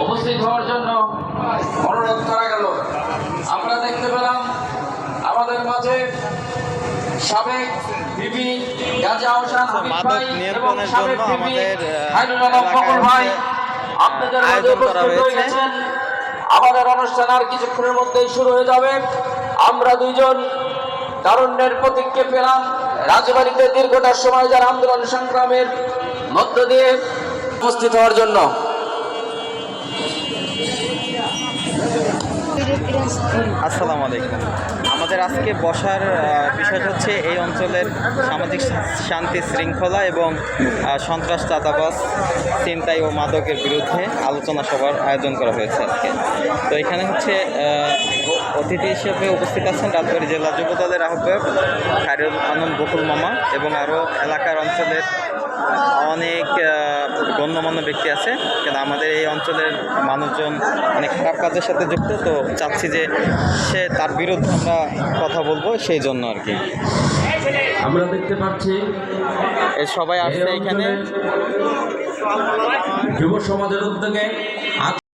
উপস্থিত হওয়ার জন্য অনুরোধ করা গেল। আমরা দেখতে পেলাম আমাদের মাঝে সাবেক ভিপি গাজী আহসান হাবিব ভাই এবং সাবেক ভিপি হাইনুল আলম বকুল ভাই আপনাদের মাঝে উপস্থিত হয়ে গেছেন। আমাদের অনুষ্ঠান আর কিছুক্ষণের মধ্যেই শুরু হয়ে যাবে। আমরা দুইজন তারুণ্যের প্রতিজ্ঞা পেলাম রাজবাড়িতে দীর্ঘটা সময় যারা আন্দোলন সংগ্রামের মধ্য দিয়ে উপস্থিত হওয়ার জন্য। আসসালামু আলাইকুম। আমাদের আজকে বসার বিষয় হচ্ছে এই অঞ্চলের সামাজিক শান্তি শৃঙ্খলা এবং সন্ত্রাস, চাঁদাবাজ, ছিনতাই ও মাদকের বিরুদ্ধে আলোচনা সভার আয়োজন করা হয়েছে আজকে। তো এখানে হচ্ছে অতিথি হিসেবে উপস্থিত আছেন রাজবাড়ী জেলা যুবদলের আহ্বায়ক খায়রুল আলম বকুল মামা এবং আরও এলাকার অঞ্চলের অনেক গণ্যমান্য ব্যক্তি আছে। কিন্তু আমাদের এই অঞ্চলের মানুষজন অনেক খারাপ কাজের সাথে যুক্ত, তো চাচ্ছি যে তার বিরুদ্ধে আমরা কথা বলবো, সেই জন্য আর কি আমরা দেখতে পাচ্ছি সবাই আসছে এখানে। যুব সমাজের উদ্যোগে